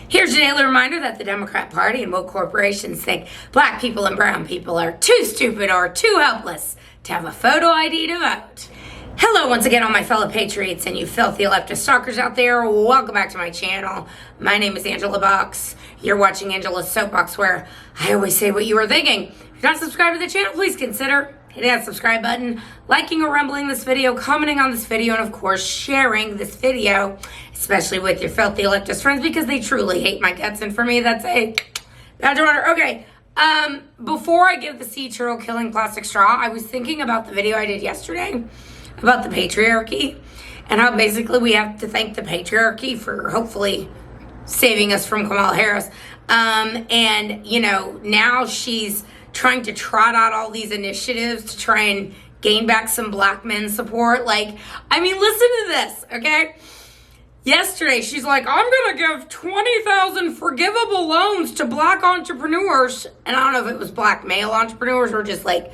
Here's a daily reminder that the Democrat Party and woke corporations think black people and brown people are too stupid or too helpless to have a photo ID to vote. Hello once again, all my fellow patriots and you filthy leftist stalkers out there. Welcome back to my channel. My name is Angela Box. You're watching Angela's Soapbox, where I always say what you were thinking. If you're not subscribed to the channel, please consider hitting that subscribe button, liking or rumbling this video, commenting on this video, and of course sharing this video, especially with your filthy leftist friends, because they truly hate my guts, and for me that's a badge of honor. Okay, before I give the sea turtle killing plastic straw, I was thinking about the video I did yesterday about the patriarchy and how basically we have to thank the patriarchy for hopefully saving us from Kamala Harris. And you know, now she's trying to trot out all these initiatives to try and gain back some black men's support. Like, I mean, listen to this, okay? Yesterday, she's like, I'm gonna give 20,000 forgivable loans to black entrepreneurs. And I don't know if it was black male entrepreneurs or just like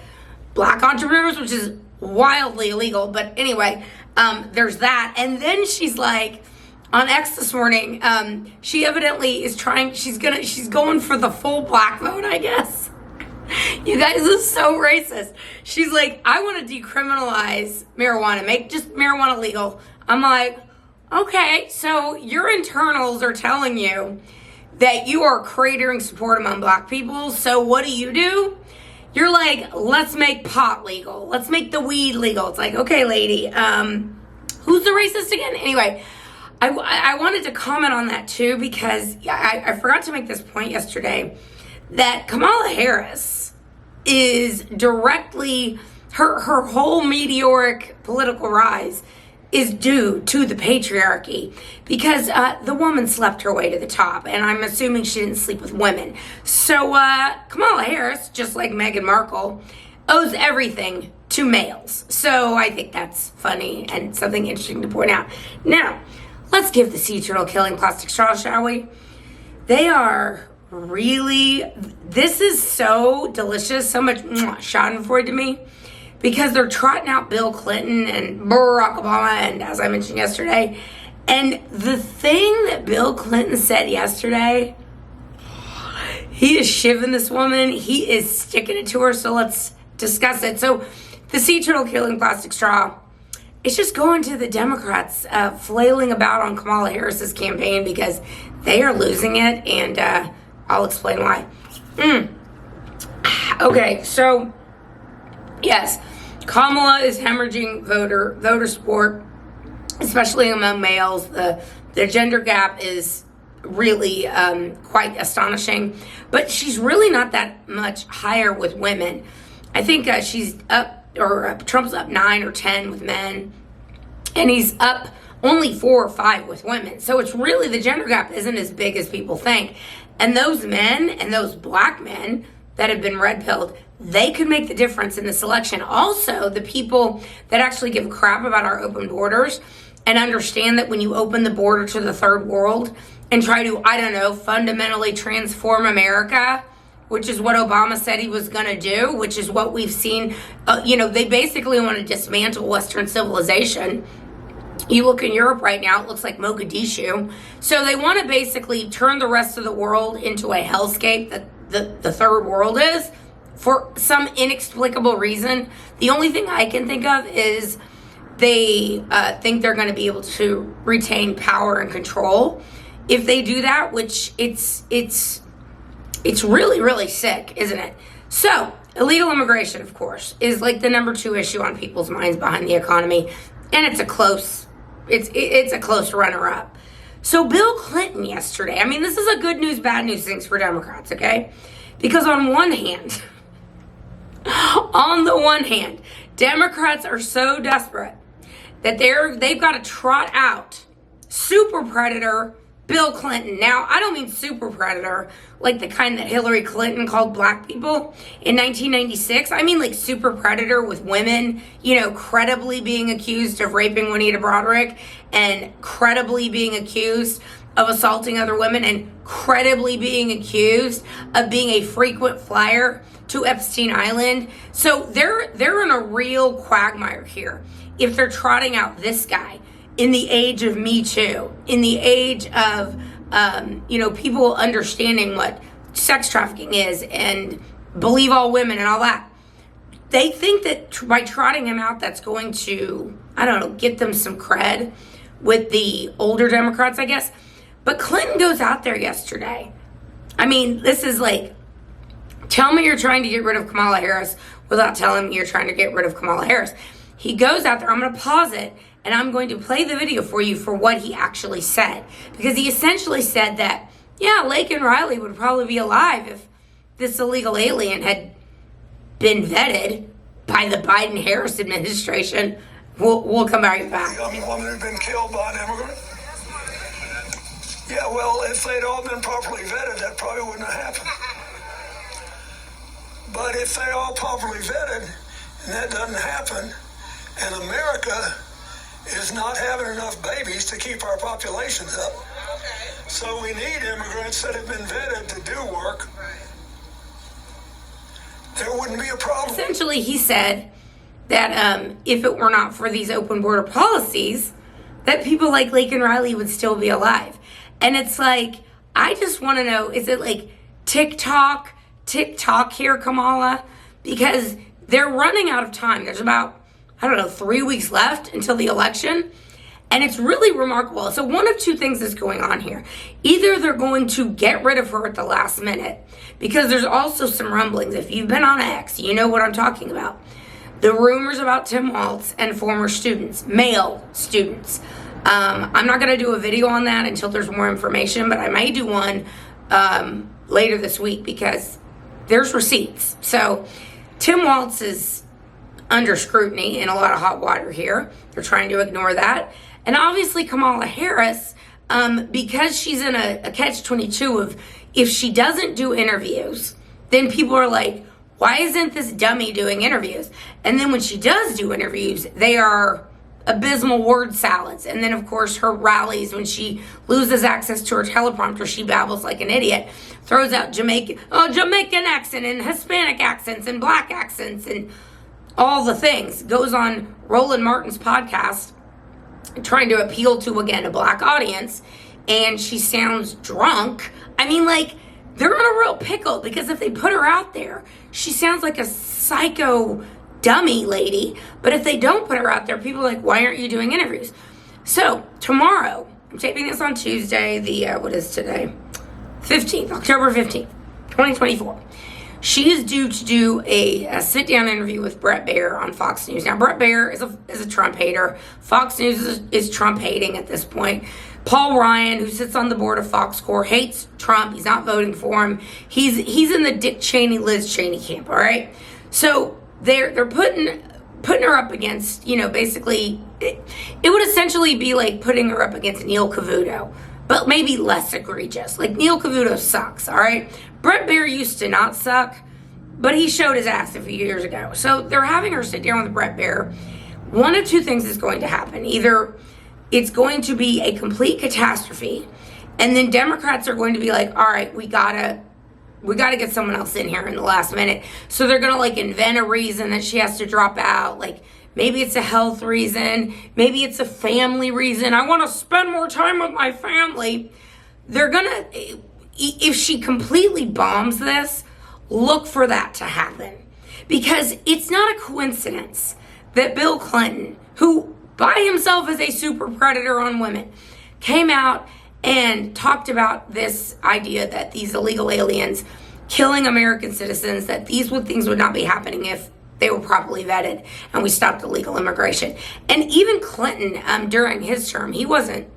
black entrepreneurs, which is wildly illegal. But anyway, there's that. And then she's like, on X this morning, she evidently is she's going for the full black vote, I guess. You guys, this is so racist. She's like, I want to decriminalize marijuana, make just marijuana legal. I'm like, okay, so your internals are telling you that you are cratering support among black people. So what do? You're like, let's make pot legal. Let's make the weed legal. It's like, okay, lady, who's the racist again? Anyway, I wanted to comment on that too, because I forgot to make this point yesterday, that Kamala Harris is directly, her whole meteoric political rise is due to the patriarchy, because the woman slept her way to the top, and I'm assuming she didn't sleep with women. So Kamala Harris, just like Meghan Markle, owes everything to males. So I think that's funny and something interesting to point out. Now, let's give the sea turtle killing plastic straw, shall we? They are really, this is so delicious, so much schadenfreude to me, because they're trotting out Bill Clinton and Barack Obama, and as I mentioned yesterday, and the thing that Bill Clinton said yesterday, he is shivving this woman, he is sticking it to her, so let's discuss it. So the sea turtle killing plastic straw, it's just going to the Democrats flailing about on Kamala Harris's campaign because they are losing it, and I'll explain why. Okay, so yes, Kamala is hemorrhaging voter support, especially among males. The gender gap is really quite astonishing, but she's really not that much higher with women. I think she's up, or Trump's up 9 or 10 with men, and he's up only 4 or 5 with women. So it's really, the gender gap isn't as big as people think. And those men and those black men that have been red-pilled, they could make the difference in this election. Also, the people that actually give a crap about our open borders and understand that when you open the border to the third world and try to, I don't know, fundamentally transform America, which is what Obama said he was going to do, which is what we've seen. You know, they basically want to dismantle Western civilization. You look in Europe right now, it looks like Mogadishu. So they want to basically turn the rest of the world into a hellscape that the third world is, for some inexplicable reason. The only thing I can think of is they think they're going to be able to retain power and control if they do that, which it's really, really sick, isn't it? So illegal immigration, of course, is like the number 2 issue on people's minds behind the economy, and it's a close runner-up. So Bill Clinton yesterday, I mean, this is a good news, bad news things for Democrats, okay? Because on the one hand, Democrats are so desperate that they've got to trot out super predator Bill Clinton. Now, I don't mean super predator like the kind that Hillary Clinton called black people in 1996. I mean like super predator with women, you know, credibly being accused of raping Juanita Broderick, and credibly being accused of assaulting other women, and credibly being accused of being a frequent flyer to Epstein Island. So they're in a real quagmire here if they're trotting out this guy in the age of Me Too, in the age of people understanding what sex trafficking is and believe all women and all that. They think that by trotting him out, that's going to, get them some cred with the older Democrats, I guess. But Clinton goes out there yesterday. This is like, tell me you're trying to get rid of Kamala Harris without telling me you're trying to get rid of Kamala Harris. He goes out there. I'm going to pause it, and I'm going to play the video for you for what he actually said. Because he essentially said that, Laken Riley would probably be alive if this illegal alien had been vetted by the Biden-Harris administration. We'll come right back. The young woman had been killed by an immigrant. Yeah, well, if they'd all been properly vetted, that probably wouldn't have happened. But if they're all properly vetted, and that doesn't happen, and America is not having enough babies to keep our populations up. So we need immigrants that have been vetted to do work. There wouldn't be a problem. Essentially, he said that if it were not for these open border policies, that people like Laken Riley would still be alive. And it's like, I just want to know, is it like TikTok here, Kamala? Because they're running out of time. There's about, 3 weeks left until the election. And it's really remarkable. So one of two things is going on here. Either they're going to get rid of her at the last minute, because there's also some rumblings. If you've been on X, you know what I'm talking about. The rumors about Tim Walz and former students, male students. I'm not going to do a video on that until there's more information, but I may do one later this week because there's receipts. So Tim Walz is under scrutiny in a lot of hot water here. They're trying to ignore that. And obviously Kamala Harris, because she's in a catch-22 of, if she doesn't do interviews, then people are like, why isn't this dummy doing interviews? And then when she does do interviews, they are abysmal word salads. And then, of course, her rallies, when she loses access to her teleprompter, she babbles like an idiot, throws out Jamaican accent and Hispanic accents and black accents and all the things. Goes on Roland Martin's podcast trying to appeal to, again, a black audience, and she sounds drunk. They're in a real pickle, because if they put her out there, she sounds like a psycho dummy lady. But if they don't put her out there, people are like, why aren't you doing interviews? So tomorrow, I'm taping this on Tuesday, what is today? 15th, October 15th, 2024. She is due to do a sit-down interview with Bret Baier on Fox News. Now, Bret Baier is a Trump hater. Fox News is Trump hating at this point. Paul Ryan, who sits on the board of Fox Corps, hates Trump. He's not voting for him. He's in the Dick Cheney, Liz Cheney camp, all right? So they're putting her up against, basically, it would essentially be like putting her up against Neil Cavuto, but maybe less egregious. Like, Neil Cavuto sucks, all right? Bret Baier used to not suck, but he showed his ass a few years ago. So they're having her sit down with Bret Baier. One of two things is going to happen. Either it's going to be a complete catastrophe, and then Democrats are going to be like, all right, we gotta get someone else in here in the last minute. So they're gonna invent a reason that she has to drop out. Like, maybe it's a health reason, maybe it's a family reason. I want to spend more time with my family. They're gonna, if she completely bombs this, look for that to happen. Because it's not a coincidence that Bill Clinton, who by himself is a super predator on women, came out and talked about this idea that these illegal aliens killing American citizens, that these things would not be happening if they were properly vetted and we stopped illegal immigration. And even Clinton, during his term, he wasn't,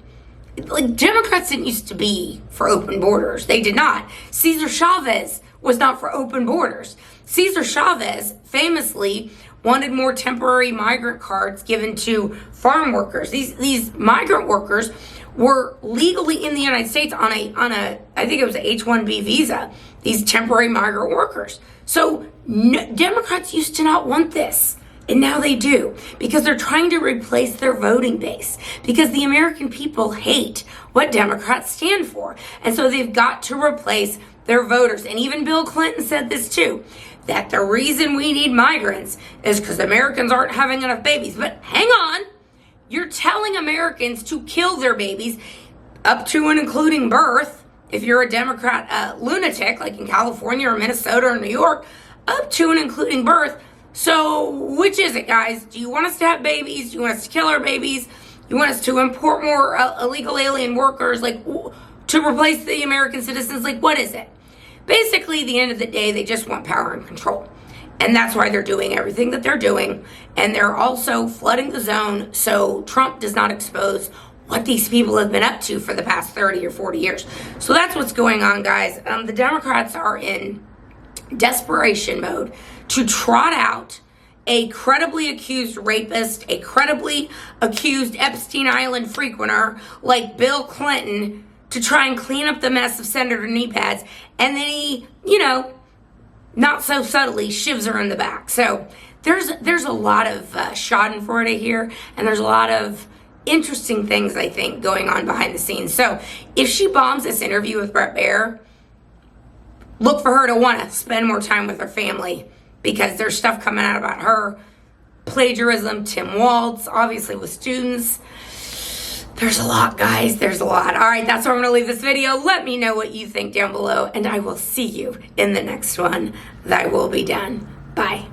Democrats didn't used to be for open borders. They did not. Cesar Chavez was not for open borders. Cesar Chavez famously wanted more temporary migrant cards given to farm workers. These migrant workers were legally in the United States on a I think it was an H-1B visa, these temporary migrant workers. So Democrats used to not want this, and now they do, because they're trying to replace their voting base, because the American people hate what Democrats stand for. And so they've got to replace their voters. And even Bill Clinton said this too, that the reason we need migrants is because Americans aren't having enough babies. But hang on, you're telling Americans to kill their babies. up to and including birth. If you're a Democrat lunatic, like in California or Minnesota or New York, up to and including birth. So which is it, guys? Do you want us to have babies? Do you want us to kill our babies? You want us to import more illegal alien workers, like to replace the American citizens? Like, what is it? Basically, at the end of the day, they just want power and control. And that's why they're doing everything that they're doing. And they're also flooding the zone so Trump does not expose what these people have been up to for the past 30 or 40 years. So that's what's going on, guys. The Democrats are in desperation mode to trot out a credibly accused rapist, a credibly accused Epstein Island frequenter like Bill Clinton, to try and clean up the mess of Senator Kneepads. And then he, not so subtly shivs her in the back. So there's a lot of schadenfreude here, and there's a lot of interesting things, I think, going on behind the scenes. So if she bombs this interview with Bret Baier, look for her to want to spend more time with her family, because there's stuff coming out about her, plagiarism, Tim Walz, obviously with students. There's a lot, guys. There's a lot. All right, that's where I'm going to leave this video. Let me know what you think down below, and I will see you in the next one that will be done. Bye.